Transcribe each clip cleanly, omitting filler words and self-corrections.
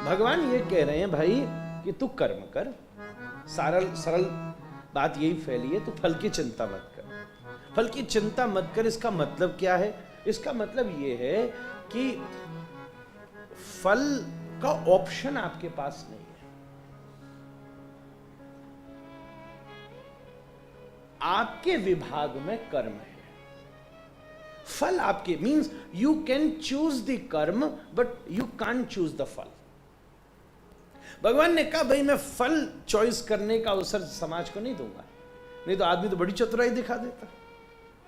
भगवान ये कह रहे हैं भाई कि तू कर्म कर, सरल बात यही फैली है, तू फल की चिंता मत कर। फल की चिंता मत कर, इसका मतलब क्या है? इसका मतलब ये है कि फल का ऑप्शन आपके पास नहीं है। आपके विभाग में कर्म है, फल आपके means you can choose the karma but you can't choose the phal. भगवान ने कहा भाई मैं फल चॉइस करने का अवसर समाज को नहीं दूंगा, नहीं तो आदमी तो बड़ी चतुराई दिखा देता,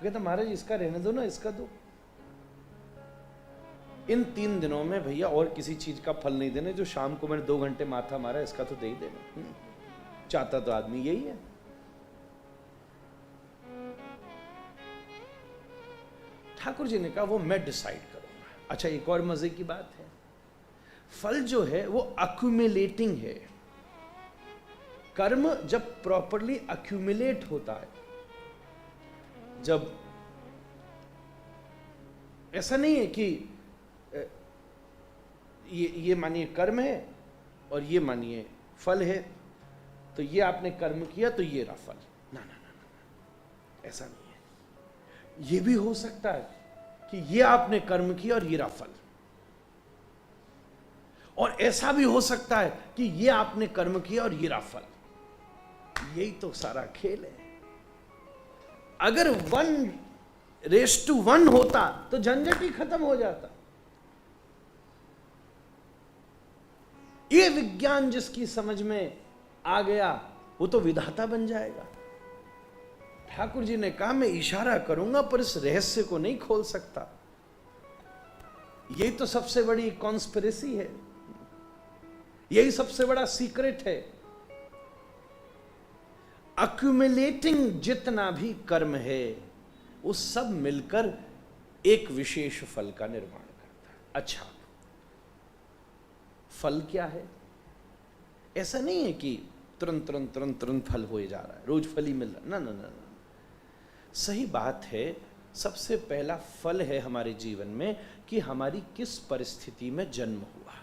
कहता महाराज इसका रहने दो ना, इसका दो। इन 3 दिनों में भैया और किसी चीज का फल नहीं देने, जो शाम को मैंने 2 घंटे माथा मारा इसका तो दे ही देना। चाहता तो आदमी यही है। ठाकुर जी ने कहा वो मैं डिसाइड करूंगा। अच्छा एक और मजे की बात है, फल जो है वो अक्यूमुलेटिंग है। कर्म जब प्रॉपरली अक्यूमुलेट होता है, जब ऐसा नहीं है कि ये मानिए कर्म है और ये मानिए फल है, तो ये आपने कर्म किया तो ये रहा फल, ना ना ना ना, ऐसा नहीं है। ये भी हो सकता है कि ये आपने कर्म किया और ये रहा फल, और ऐसा भी हो सकता है कि ये आपने कर्म किया और ये रहा फल। यही तो सारा खेल है। अगर 1:1 होता तो झंझट ही खत्म हो जाता। ये विज्ञान जिसकी समझ में आ गया वो तो विधाता बन जाएगा। ठाकुर जी ने कहा मैं इशारा करूंगा पर इस रहस्य को नहीं खोल सकता। यही तो सबसे बड़ी कॉन्स्पिरेसी है, यही सबसे बड़ा सीक्रेट है। अक्यूमुलेटिंग जितना भी कर्म है वो सब मिलकर एक विशेष फल का निर्माण करता है। अच्छा फल क्या है? ऐसा नहीं है कि तुरंत तुरंत तुरंत तुरंत फल हो जा रहा है, रोज फल ही मिल रहा है, ना ना ना ना। सही बात है, सबसे पहला फल है हमारे जीवन में कि हमारी किस परिस्थिति में जन्म हुआ।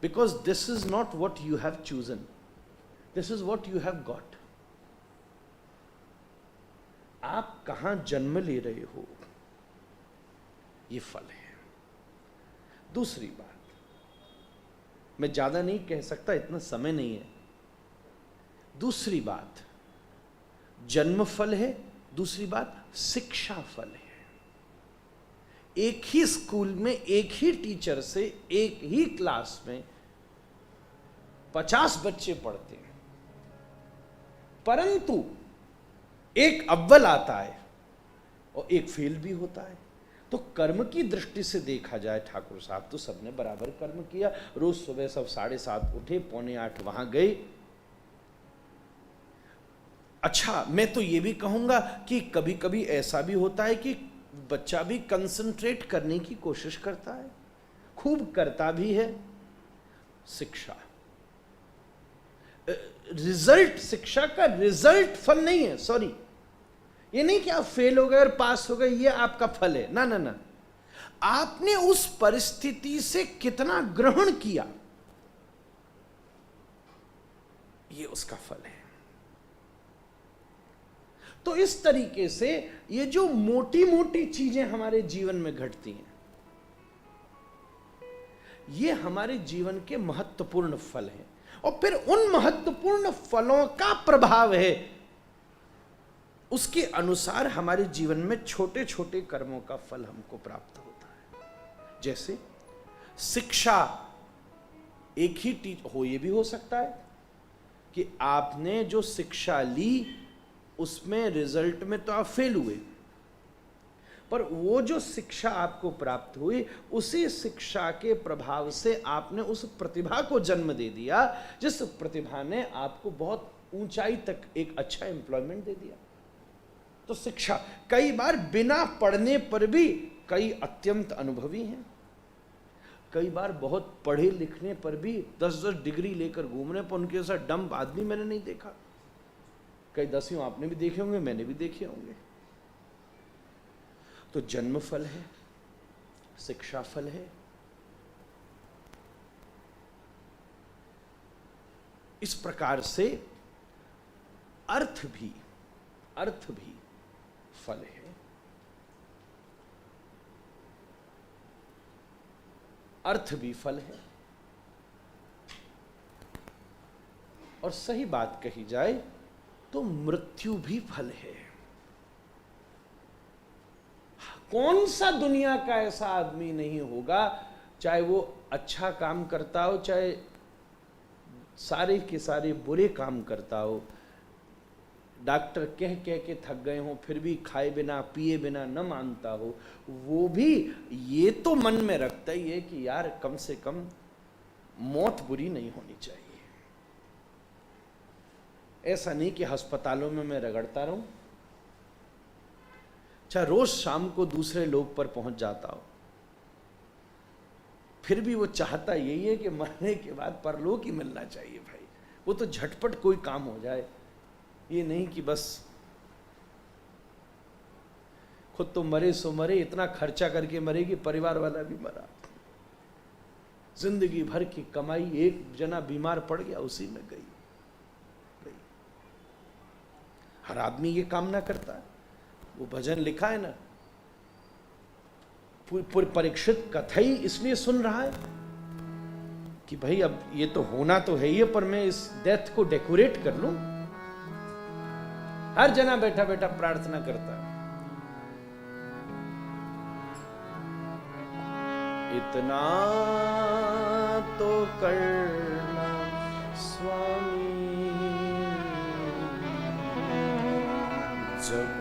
Because this is not what you have chosen, this is what you have got. आप कहां जन्म ले रहे हो, ये फल है। दूसरी बात, मैं ज्यादा नहीं कह सकता, इतना समय नहीं है। दूसरी बात जन्म फल है, दूसरी बात शिक्षा फल है। एक ही स्कूल में एक ही टीचर से एक ही क्लास में 50 बच्चे पढ़ते हैं, परंतु एक अव्वल आता है और एक फेल भी होता है। तो कर्म की दृष्टि से देखा जाए ठाकुर साहब तो सबने बराबर कर्म किया। रोज सुबह सब 7:30 उठे, 7:45 वहां गए। अच्छा मैं तो ये भी कहूंगा कि कभी कभी ऐसा भी होता है कि बच्चा भी कंसंट्रेट करने की कोशिश करता है, खूब करता भी है। शिक्षा रिजल्ट, शिक्षा का रिजल्ट फल नहीं है। सॉरी, ये नहीं कि आप फेल हो गए और पास हो गए ये आपका फल है, ना ना ना। आपने उस परिस्थिति से कितना ग्रहण किया, ये उसका फल है। तो इस तरीके से ये जो मोटी मोटी चीजें हमारे जीवन में घटती हैं, ये हमारे जीवन के महत्वपूर्ण फल हैं। और फिर उन महत्वपूर्ण फलों का प्रभाव है, उसके अनुसार हमारे जीवन में छोटे छोटे कर्मों का फल हमको प्राप्त होता है। जैसे शिक्षा, एक ही हो, ये भी हो सकता है कि आपने जो शिक्षा ली उसमें रिजल्ट में तो आप फेल हुए, पर वो जो शिक्षा आपको प्राप्त हुई उसी शिक्षा के प्रभाव से आपने उस प्रतिभा को जन्म दे दिया, जिस प्रतिभा ने आपको बहुत ऊंचाई तक एक अच्छा एम्प्लॉयमेंट दे दिया। तो शिक्षा, कई बार बिना पढ़ने पर भी कई अत्यंत अनुभवी हैं, कई बार बहुत पढ़े लिखने पर भी 10-10 डिग्री लेकर घूमने पर उनके जैसा डंप आदमी मैंने नहीं देखा। कई 10वीं आपने भी देखे होंगे, मैंने भी देखे होंगे। तो जन्म फल है, शिक्षा फल है, इस प्रकार से अर्थ भी फल है। अर्थ भी फल है। और सही बात कही जाए तो मृत्यु भी फल है। कौन सा दुनिया का ऐसा आदमी नहीं होगा, चाहे वो अच्छा काम करता हो, चाहे सारे के सारे बुरे काम करता हो, डॉक्टर कह कह के थक गए हो फिर भी खाए बिना पिए बिना न मानता हो, वो भी ये तो मन में रखता ही है कि यार कम से कम मौत बुरी नहीं होनी चाहिए। ऐसा नहीं कि अस्पतालों में मैं रगड़ता रहूं, चाहे रोज शाम को दूसरे लोग पर पहुंच जाता हो, फिर भी वो चाहता यही है कि मरने के बाद परलोक ही मिलना चाहिए भाई। वो तो झटपट कोई काम हो जाए, ये नहीं कि बस खुद तो मरे सो मरे, इतना खर्चा करके मरे कि परिवार वाला भी मरा। जिंदगी भर की कमाई एक जना बीमार पड़ गया उसी में गई। हर आदमी ये कामना करता है। वो भजन लिखा है ना, परीक्षित कथई इसलिए सुन रहा है कि भाई अब ये तो होना तो है ही, पर मैं इस डेथ को डेकोरेट कर लूं। हर जना बैठा बैठा प्रार्थना करता है, इतना तो करना स्वामी, जब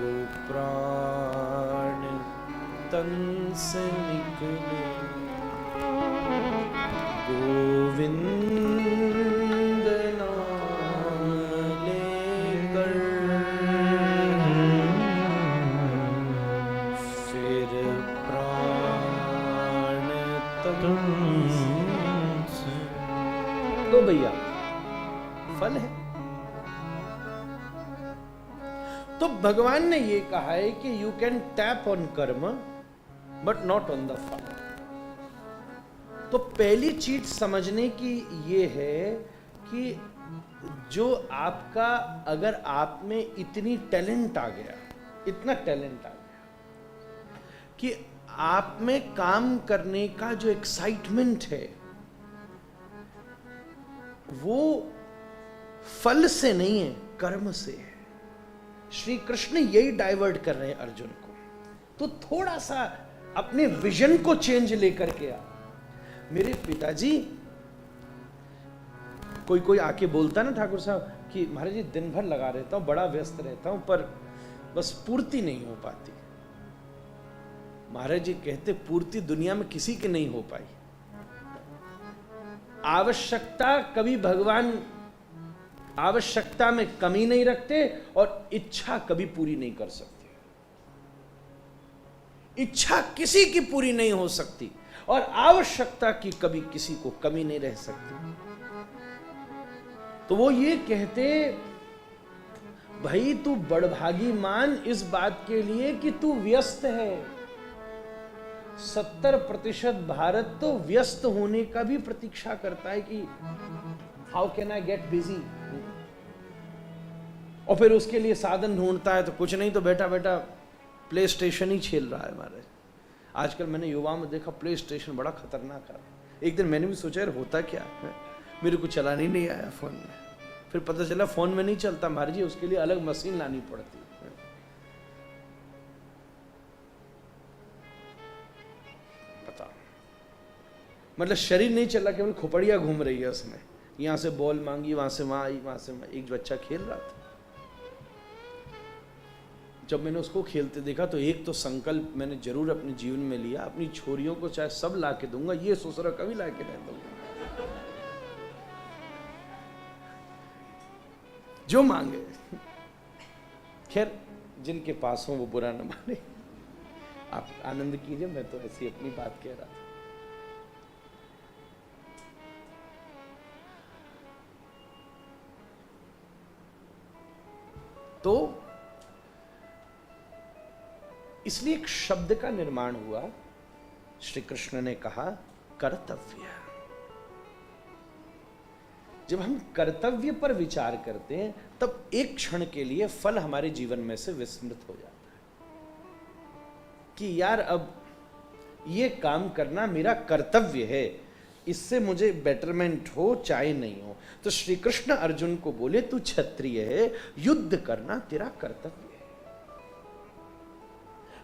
प्राण तन से निकले, गोविंद नाम लेकर, फिर प्राण तन से। तो भैया फल है। तो भगवान ने ये कहा है कि यू कैन टैप ऑन कर्म बट नॉट ऑन द फल। तो पहली चीज समझने की ये है कि जो आपका, अगर आप में इतनी टैलेंट आ गया, इतना टैलेंट आ गया कि आप में काम करने का जो एक्साइटमेंट है वो फल से नहीं है, कर्म से है। श्री कृष्ण यही डाइवर्ट कर रहे हैं अर्जुन को। तो थोड़ा सा अपने विजन को चेंज लेकर के आ। मेरे पिताजी, कोई आके बोलता ना ठाकुर साहब कि महाराज जी दिन भर लगा रहता हूं, बड़ा व्यस्त रहता हूं, पर बस पूर्ति नहीं हो पाती। महाराज जी कहते पूर्ति दुनिया में किसी की नहीं हो पाई। आवश्यकता कभी भगवान आवश्यकता में कमी नहीं रखते और इच्छा कभी पूरी नहीं कर सकते। इच्छा किसी की पूरी नहीं हो सकती और आवश्यकता की कभी किसी को कमी नहीं रह सकती। तो वो ये कहते, भाई तू बड़भागी मान इस बात के लिए कि तू व्यस्त है। 70% भारत तो व्यस्त होने का भी प्रतीक्षा करता है कि how can I get busy, और फिर उसके लिए साधन ढूंढता है। तो कुछ नहीं तो बैठा बैठा प्ले स्टेशन ही खेल रहा है। हमारे आजकल मैंने युवाओं में देखा प्ले स्टेशन बड़ा खतरनाक है। एक दिन मैंने भी सोचा यार होता क्या है, मेरे को चलाने नहीं आया फोन में। फिर पता चला फोन में नहीं चलता महाराज जी, उसके लिए अलग मशीन लानी पड़ती है। पता मतलब शरीर नहीं चला, केवल खोपड़िया घूम रही है उसमें। यहां से बॉल मांगी, वहां से वहां आई, वहां से वहां। एक बच्चा खेल रहा था, जब मैंने उसको खेलते देखा तो एक तो संकल्प मैंने जरूर अपने जीवन में लिया, अपनी छोरियों को चाहे सब ला के दूंगा, ये ससुरा कभी ला के नहीं दूंगा, जो मांगे। खैर जिनके पास हो वो बुरा न माने, आप आनंद कीजिए, मैं तो ऐसी अपनी बात कह रहा था। तो इसलिए एक शब्द का निर्माण हुआ। श्री कृष्ण ने कहा कर्तव्य। जब हम कर्तव्य पर विचार करते हैं तब एक क्षण के लिए फल हमारे जीवन में से विस्मृत हो जाता है कि यार अब ये काम करना मेरा कर्तव्य है, इससे मुझे बेटरमेंट हो चाहे नहीं हो। तो श्री कृष्ण अर्जुन को बोले तू क्षत्रिय है, युद्ध करना तेरा कर्तव्य है।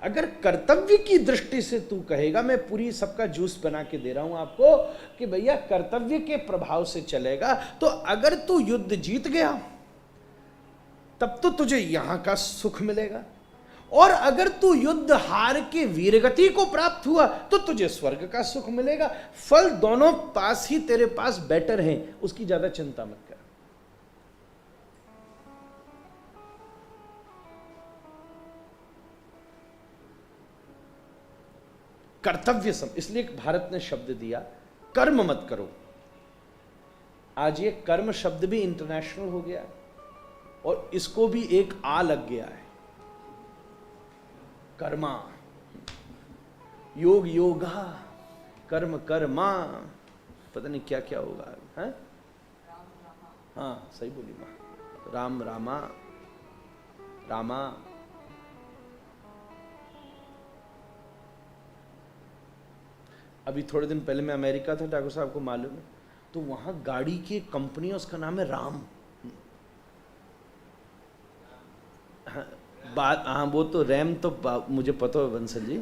अगर कर्तव्य की दृष्टि से तू कहेगा, मैं पूरी सबका जूस बना के दे रहा हूं आपको कि भैया कर्तव्य के प्रभाव से चलेगा, तो अगर तू युद्ध जीत गया तब तो तुझे यहां का सुख मिलेगा, और अगर तू युद्ध हार के वीरगति को प्राप्त हुआ तो तुझे स्वर्ग का सुख मिलेगा। फल दोनों पास ही तेरे पास बेटर हैं, उसकी ज्यादा चिंता मत कर। कर्तव्य इसलिए भारत ने शब्द दिया कर्म मत करो। आज ये कर्म शब्द भी इंटरनेशनल हो गया और इसको भी एक आ लग गया है। कर्मा, योग योगा, कर्म कर्मा, पता नहीं क्या क्या होगा है? हाँ सही बोली मां, राम रामा रामा। अभी थोड़े दिन पहले मैं अमेरिका था, ठाकुर साहब को मालूम है, तो वहां गाड़ी की कंपनी है, उसका नाम है राम। बात हाँ वो तो रैम तो मुझे पता है बंसल जी,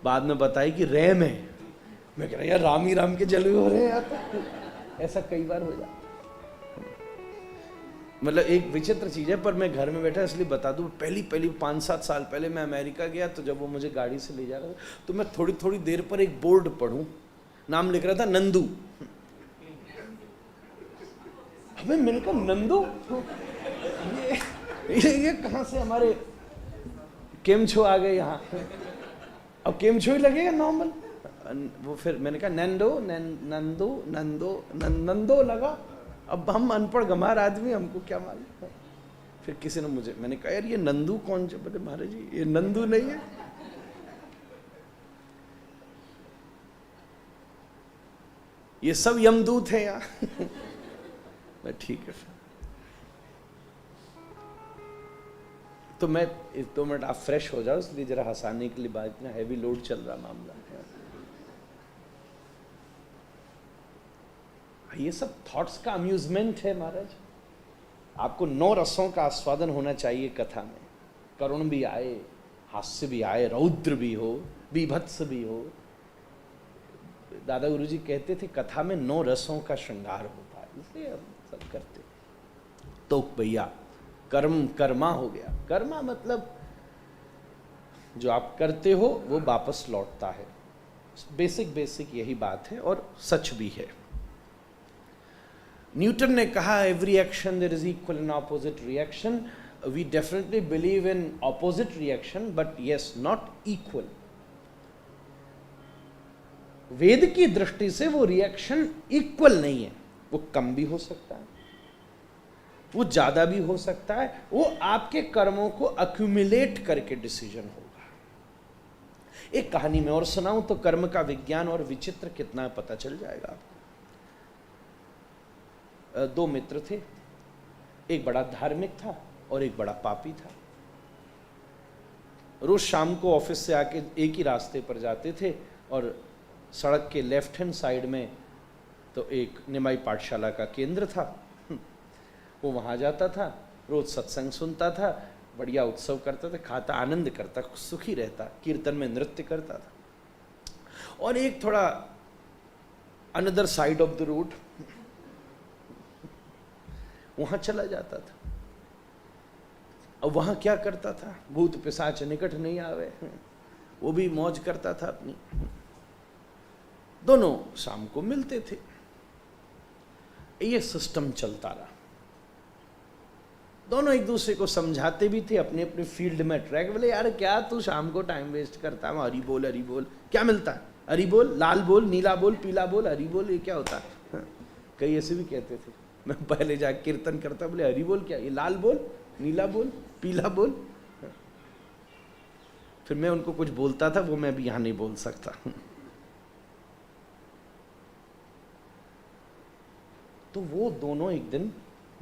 बाद में बताई कि रैम है। मैं कह रहा यार राम ही राम के जलवे हो रहे हैं यार। ऐसा कई बार हो जाता, मतलब एक विचित्र चीज है। पर मैं घर में बैठा इसलिए बता दूं, पहली 5-7 साल पहले मैं अमेरिका गया, तो जब वो मुझे गाड़ी से ले जा रहा था तो मैं थोड़ी थोड़ी देर पर एक बोर्ड पढ़ूं, नाम लिख रहा था नंदू। अबे मैंने कहा नंदू, ये कहां से हमारे केमछो आ गए यहाँ। अब केमछो ही लगेगा नॉर्मल। वो फिर मैंने कहा नंदो नंदो नंदो नंदो लगा। अब हम अनपढ़ गंवार आदमी, हमको क्या मालूम। फिर किसी ने मुझे, मैंने कहा यार ये नंदू कौन से? बोले महाराज जी ये नंदू नहीं है, ये सब यमदूत है यहाँ। मैं ठीक है। तो मैं 2 मिनट आप फ्रेश हो जाओ, इसलिए जरा हंसाने के लिए बात, इतना हैवी लोड चल रहा मामला है। ये सब थॉट्स का अम्यूजमेंट है महाराज। आपको 9 रसों का आस्वादन होना चाहिए कथा में। करुण भी आए, हास्य भी आए, रौद्र भी हो, बीभत्स भी हो। दादा गुरुजी कहते थे कथा में 9 रसों का श्रृंगार होता है, इसलिए हम सब करते। तो भैया कर्म कर्मा हो गया। कर्मा मतलब जो आप करते हो वो वापस लौटता है। बेसिक यही बात है और सच भी है। न्यूटन ने कहा every action there is equal and opposite reaction. We definitely believe in opposite reaction, but yes not equal. Veda की दृष्टि से वो रिएक्शन इक्वल नहीं है, वो कम भी हो सकता है, वो ज्यादा भी हो सकता है। वो आपके कर्मों को अक्यूमुलेट करके डिसीजन होगा। एक कहानी में और सुनाऊं तो कर्म का विज्ञान और विचित्र कितना पता चल जाएगा आपको। 2 मित्र थे, एक बड़ा धार्मिक था और एक बड़ा पापी था। रोज शाम को ऑफिस से आके एक ही रास्ते पर जाते थे और सड़क के लेफ्ट हैंड साइड में तो एक निमाई पाठशाला का केंद्र था। वो वहाँ जाता था, रोज सत्संग सुनता था, बढ़िया उत्सव करता था, खाता आनंद करता, सुखी रहता, कीर्तन में नृत्य करता था। और एक थोड़ा another side of the road वहाँ चला जाता था। अब वहाँ क्या करता था? भूत पिशाच निकट नहीं आवे, वो भी मौज करता था अपनी। दोनों शाम को मिलते थे, ये सिस्टम चलता रहा। दोनों एक दूसरे को समझाते भी थे, अपने अपने फील्ड में ट्रैक। बोले यार क्या तू शाम को टाइम वेस्ट करता है? हरी बोल क्या मिलता है? हरी बोल, लाल बोल, नीला बोल, पीला बोल, हरी बोल, ये क्या होता है? कई ऐसे भी कहते थे। मैं पहले जाके कीर्तन करता, बोले हरी बोल क्या? ये लाल बोल, नीला बोल, पीला बोल। फिर मैं उनको कुछ बोलता था, वो मैं अभी यहां नहीं बोल सकता। तो वो दोनों एक दिन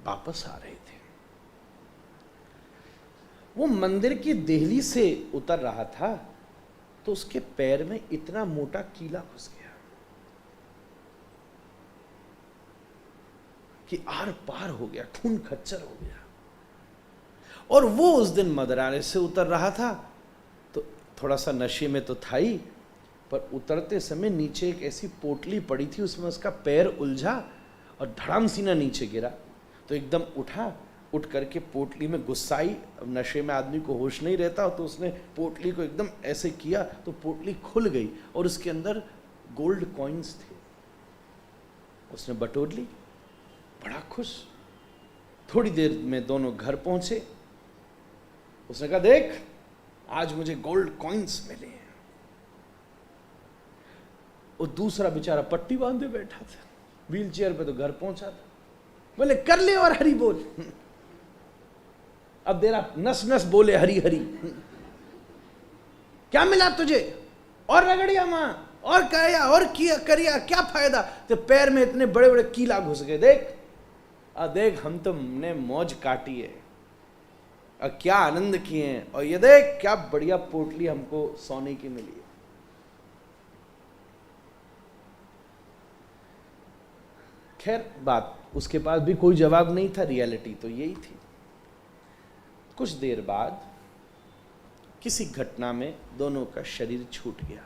वापस आ रहे थे। वो मंदिर की देहली से उतर रहा था तो उसके पैर में इतना मोटा कीला घुस गया कि आर पार हो गया, खून खच्चर हो गया। और वो उस दिन मदराने से उतर रहा था तो थोड़ा सा नशे में तो था ही, पर उतरते समय नीचे एक ऐसी पोटली पड़ी थी, उसमें उसका पैर उलझा और धड़ाम सीना नीचे गिरा। तो एकदम उठ करके पोटली में गुस्साई। नशे में आदमी को होश नहीं रहता, तो उसने पोटली को एकदम ऐसे किया तो पोटली खुल गई और उसके अंदर गोल्ड कॉइन्स थे। उसने बटोर ली, बड़ा खुश। थोड़ी देर में दोनों घर पहुंचे। उसने कहा, देख आज मुझे गोल्ड कॉइन्स मिले हैं। और दूसरा बेचारा पट्टी बांधे बैठा था, व्हील चेयर पे तो घर पहुंचा था। बोले, कर ले और हरी बोल। अब देरा नस नस बोले हरी हरी। क्या मिला तुझे? और रगड़िया मां, और करिया, और किया करिया, क्या फायदा? तो पैर में इतने बड़े बड़े कीला घुस गए। देख हम तो ने मौज काटी है और क्या आनंद किए हैं, और ये देख क्या बढ़िया पोटली हमको सोने की मिली है। खैर बात, उसके पास भी कोई जवाब नहीं था, रियलिटी तो यही थी। कुछ देर बाद किसी घटना में दोनों का शरीर छूट गया।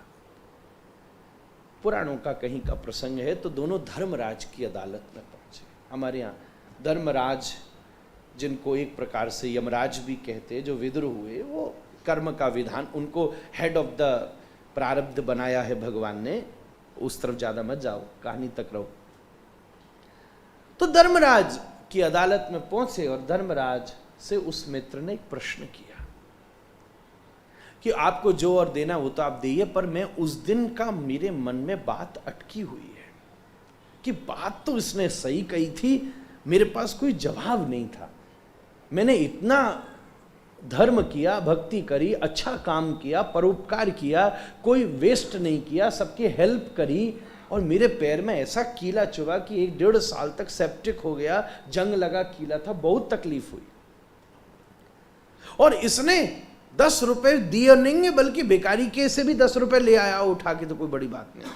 पुराणों का कहीं का प्रसंग है, तो दोनों धर्मराज की अदालत में पहुंचे। हमारे यहाँ धर्मराज, जिनको एक प्रकार से यमराज भी कहते हैं, जो विदुर हुए, वो कर्म का विधान, उनको हेड ऑफ द प्रारब्ध बनाया है भगवान ने। उस तरफ ज्यादा मत जाओ, कहानी तक रहो। तो धर्मराज की अदालत में पहुंचे और धर्मराज से उस मित्र ने एक प्रश्न किया कि आपको जो और देना वो तो आप दीजिए, पर मैं उस दिन का मेरे मन में बात अटकी हुई है कि बात तो इसने सही कही थी, मेरे पास कोई जवाब नहीं था। मैंने इतना धर्म किया, भक्ति करी, अच्छा काम किया, परोपकार किया, कोई वेस्ट नहीं किया, सबकी हेल्प करी, और मेरे पैर में ऐसा कीला चुभा कि 1-1.5 साल तक सेप्टिक हो गया, जंग लगा कीला था, बहुत तकलीफ हुई। और इसने 10 रुपए दिए नहीं, बल्कि बेकारी के से भी 10 रुपए ले आया उठा के, तो कोई बड़ी बात नहीं,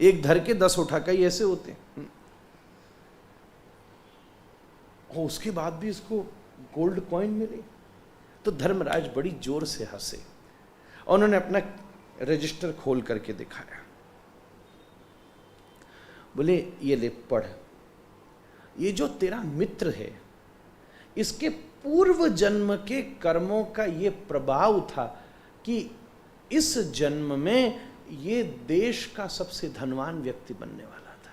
एक धर के 10 उठा के ऐसे होते। और उसके बाद भी इसको गोल्ड कॉइन मिले। तो धर्मराज बड़ी जोर से हंसे और उन्होंने अपना रजिस्टर खोल करके दिखाया। बोले, ये ले पढ़, ये जो तेरा मित्र है, इसके पूर्व जन्म के कर्मों का ये प्रभाव था कि इस जन्म में ये देश का सबसे धनवान व्यक्ति बनने वाला था,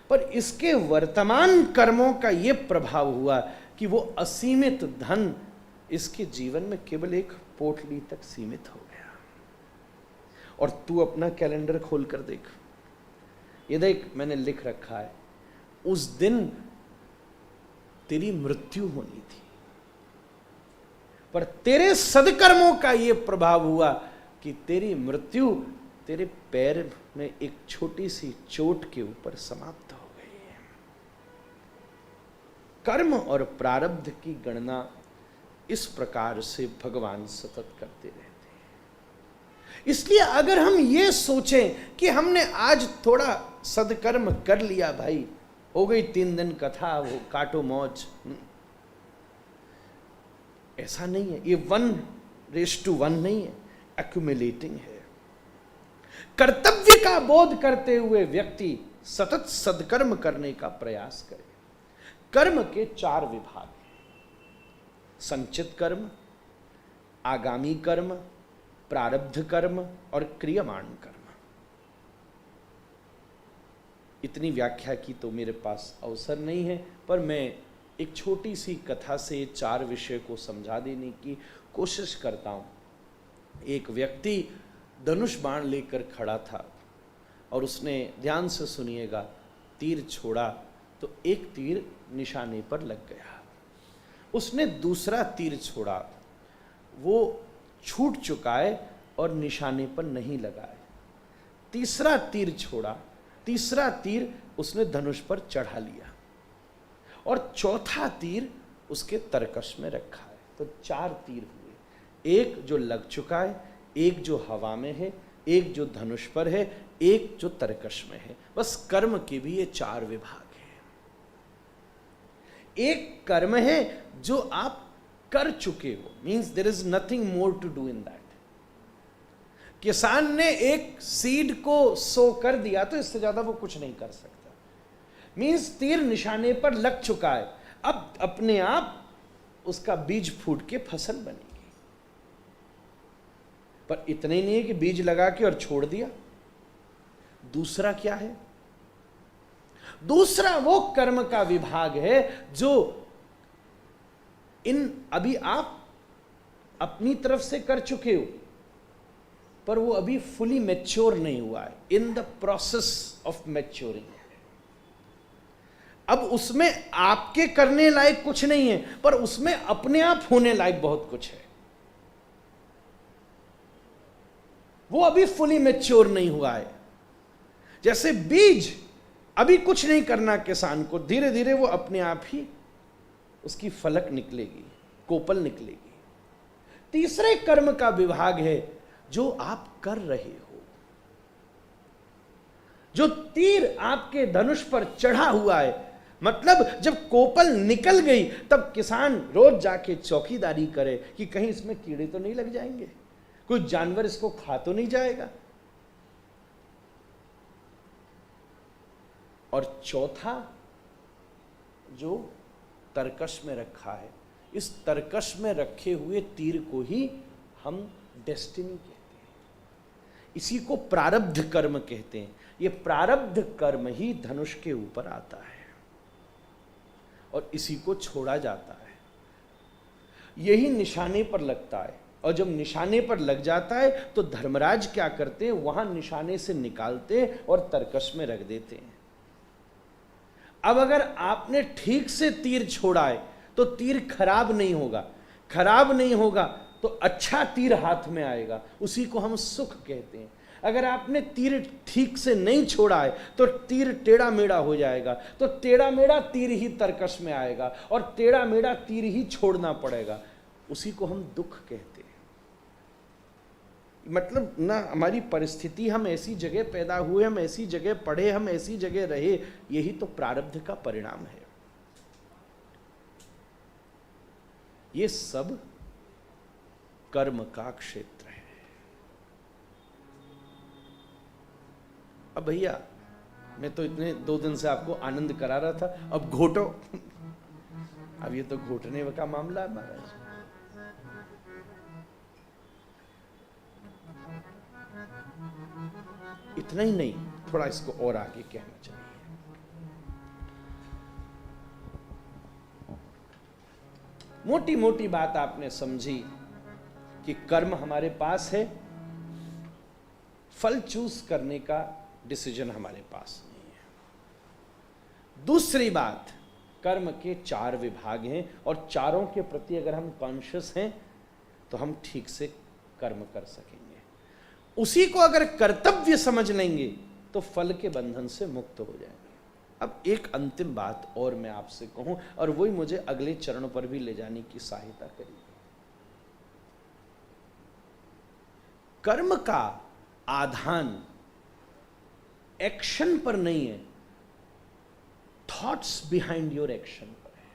पर इसके वर्तमान कर्मों का ये प्रभाव हुआ कि वो असीमित धन इसके जीवन में केवल एक पोटली तक सीमित हो गया। और तू अपना कैलेंडर खोल कर देख, ये देख मैंने लिख रखा है, उस दिन तेरी मृत्यु होनी थी, पर तेरे सदकर्मों का यह प्रभाव हुआ कि तेरी मृत्यु तेरे पैर में एक छोटी सी चोट के ऊपर समाप्त हो गई है। कर्म और प्रारब्ध की गणना इस प्रकार से भगवान सतत करते रहते हैं। इसलिए अगर हम ये सोचें कि हमने आज थोड़ा सदकर्म कर लिया, भाई हो गई 3 दिन कथा, वो काटो मौज, ऐसा नहीं है। ये 1:1 नहीं है, एक्यूमुलेटिंग है। कर्तव्य का बोध करते हुए व्यक्ति सतत सदकर्म करने का प्रयास करे। कर्म के 4 विभाग हैं: संचित कर्म, आगामी कर्म, प्रारब्ध कर्म और क्रियमाण कर्म। इतनी व्याख्या की तो मेरे पास अवसर नहीं है, पर मैं एक छोटी सी कथा से 4 विषय को समझा देने की कोशिश करता हूँ। एक व्यक्ति धनुष बाण लेकर खड़ा था और उसने, ध्यान से सुनिएगा, तीर छोड़ा तो एक तीर निशाने पर लग गया। उसने दूसरा तीर छोड़ा, वो छूट चुका है और निशाने पर नहीं लगा है। तीसरा तीर छोड़ा, तीसरा तीर उसने धनुष पर चढ़ा लिया और चौथा तीर उसके तरकश में रखा है। तो 4 तीर हुए, एक जो लग चुका है, एक जो हवा में है, एक जो धनुष पर है, एक जो तरकश में है। बस कर्म के भी ये 4 विभाग हैं। एक कर्म है जो आप कर चुके हो, means there is nothing more to do in that. किसान ने एक सीड को सो कर दिया तो इससे ज्यादा वो कुछ नहीं कर सकता। मीन्स तीर निशाने पर लग चुका है, अब अपने आप उसका बीज फूट के फसल बनेगी। पर इतना ही नहीं है कि बीज लगा के और छोड़ दिया। दूसरा क्या है? दूसरा वो कर्म का विभाग है जो अभी आप अपनी तरफ से कर चुके हो, पर वो अभी फुली मैच्योर नहीं हुआ है, in the process of maturing. अब उसमें आपके करने लायक कुछ नहीं है, पर उसमें अपने आप होने लायक बहुत कुछ है। वो अभी फुली मैच्योर नहीं हुआ है। जैसे बीज, अभी कुछ नहीं करना किसान को, धीरे धीरे वो अपने आप ही उसकी फलक निकलेगी, कोपल निकलेगी। तीसरे कर्म का विभाग है जो आप कर रहे हो। जो तीर आपके धनुष पर चढ़ा हुआ है, मतलब जब कोपल निकल गई तब किसान रोज जाके चौकीदारी करे कि कहीं इसमें कीड़े तो नहीं लग जाएंगे, कोई जानवर इसको खा तो नहीं जाएगा। और चौथा जो तरकश में रखा है, इस तरकश में रखे हुए तीर को ही हम डेस्टिनी कहते हैं। इसी को प्रारब्ध कर्म कहते हैं। ये प्रारब्ध कर्म ही धनुष के ऊपर आता है और इसी को छोड़ा जाता है। यही निशाने पर लगता है, और जब निशाने पर लग जाता है तो धर्मराज क्या करते हैं, वहां निशाने से निकालते हैं और तरकश में रख देते हैं। अब अगर आपने ठीक से तीर छोड़ा है तो तीर खराब नहीं होगा, खराब नहीं होगा तो अच्छा तीर हाथ में आएगा, उसी को हम सुख कहते हैं। अगर आपने तीर ठीक से नहीं छोड़ा है तो तीर टेढ़ा मेढ़ा हो जाएगा, तो टेढ़ा मेढ़ा तीर ही तरकश में आएगा और टेढ़ा मेढ़ा तीर ही छोड़ना पड़ेगा, उसी को हम दुख कहते हैं। मतलब ना, हमारी परिस्थिति, हम ऐसी जगह पैदा हुए, हम ऐसी जगह पढ़े, हम ऐसी जगह रहे, यही तो प्रारब्ध का परिणाम है। ये सब कर्म का क्षेत्र है। अब भैया, मैं तो इतने 2 दिन से आपको आनंद करा रहा था, अब घोटो। अब ये तो घोटने का मामला है महाराज। इतना ही नहीं, थोड़ा इसको और आगे कहना चाहिए। मोटी मोटी बात आपने समझी कि कर्म हमारे पास है, फल चूज करने का डिसीजन हमारे पास नहीं है। दूसरी बात, कर्म के 4 विभाग हैं और चारों के प्रति अगर हम कॉन्शियस हैं तो हम ठीक से कर्म कर सकेंगे। उसी को अगर कर्तव्य समझ लेंगे तो फल के बंधन से मुक्त हो जाएंगे। अब एक अंतिम बात और मैं आपसे कहूं, और वही मुझे अगले चरणों पर भी ले जाने की सहायता करेगी। कर्म का आधान एक्शन पर नहीं है, थॉट्स बिहाइंड योर एक्शन पर है।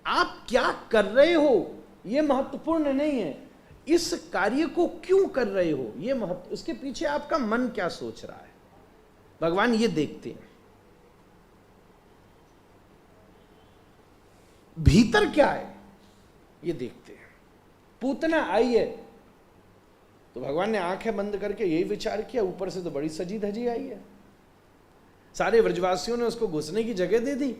आप क्या कर रहे हो यह महत्वपूर्ण नहीं है, इस कार्य को क्यों कर रहे हो यह महत्व, उसके पीछे आपका मन क्या सोच रहा है, भगवान ये देखते हैं। भीतर क्या है ये देखते हैं। पूतना आई है तो भगवान ने आंखें बंद करके यही विचार किया, ऊपर से तो बड़ी सजी धजी आई है, सारे व्रजवासियों ने उसको घुसने की जगह दे दी।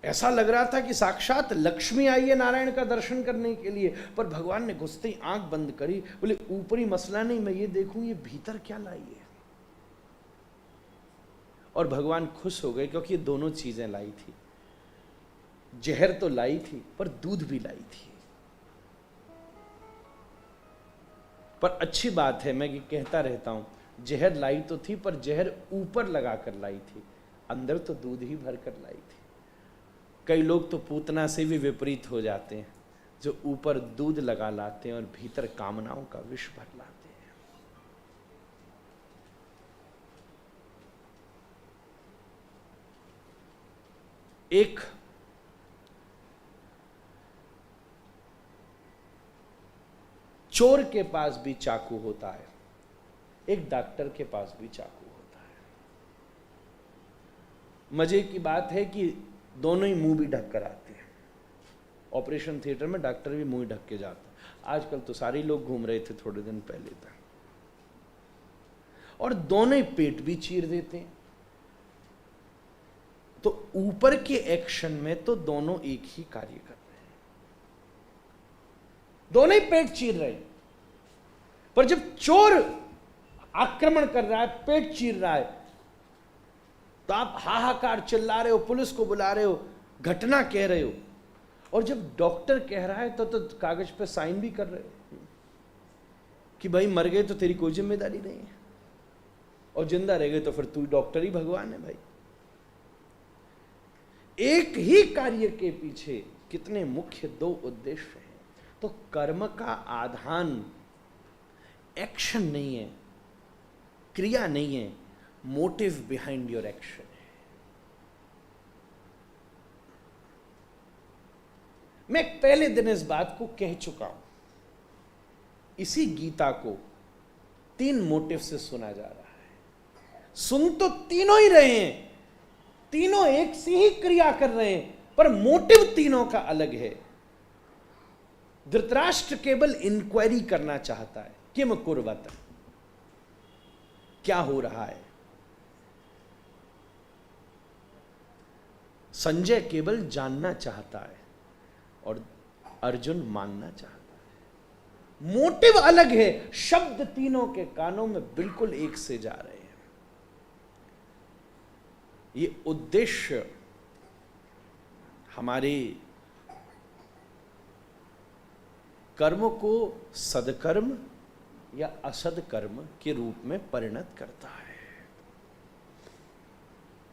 ऐसा लग रहा था कि साक्षात लक्ष्मी आई है नारायण का दर्शन करने के लिए, पर भगवान ने घुसते ही आंख बंद करी, बोले ऊपरी मसला नहीं, मैं ये देखूं ये भीतर क्या लाई है। और भगवान खुश हो गए क्योंकि ये दोनों चीजें लाई थी। जहर तो लाई थी पर दूध भी लाई थी। पर अच्छी बात है, मैं ये कहता रहता हूं, जहर लाई तो थी पर जहर ऊपर लगा कर लाई थी, अंदर तो दूध ही भर कर लाई थी। कई लोग तो पूतना से भी विपरीत हो जाते हैं, जो ऊपर दूध लगा लाते हैं और भीतर कामनाओं का विष भर लाते हैं। एक चोर के पास भी चाकू होता है, एक डॉक्टर के पास भी चाकू होता है। मजे की बात है कि दोनों ही मुंह भी ढक कर आते हैं। ऑपरेशन थिएटर में डॉक्टर भी मुंह ढक के जाते हैं। आजकल तो सारे लोग घूम रहे थे थोड़े दिन पहले तक, और दोनों ही पेट भी चीर देते हैं। तो ऊपर के एक्शन में तो दोनों एक ही कार्य कर रहे हैं, दोनों ही पेट चीर रहे हैं। पर जब चोर आक्रमण कर रहा है, पेट चीर रहा है, तो आप हाहाकार चिल्ला रहे हो, पुलिस को बुला रहे हो, घटना कह रहे हो। और जब डॉक्टर कह रहा है तो कागज पे साइन भी कर रहे हो कि भाई मर गए तो तेरी कोई जिम्मेदारी नहीं है, और जिंदा रह गए तो फिर तू डॉक्टर ही भगवान है। भाई एक ही कार्य के पीछे कितने मुख्य दो उद्देश्य हैं। तो कर्म का आधान एक्शन नहीं है, क्रिया नहीं है, मोटिव बिहाइंड योर एक्शन है। मैं पहले दिन इस बात को कह चुका हूं। इसी गीता को 3 मोटिव से सुना जा रहा है। सुन तो तीनों ही रहे हैं, तीनों एक सी ही क्रिया कर रहे हैं, पर मोटिव तीनों का अलग है। धृतराष्ट्र केवल इंक्वायरी करना चाहता है, किम कुर्वत, क्या हो रहा है। संजय केवल जानना चाहता है और अर्जुन मानना चाहता है। मोटिव अलग है, शब्द तीनों के कानों में बिल्कुल एक से जा रहे हैं। ये उद्देश्य हमारे कर्म को सदकर्म या असदकर्म के रूप में परिणत करता है।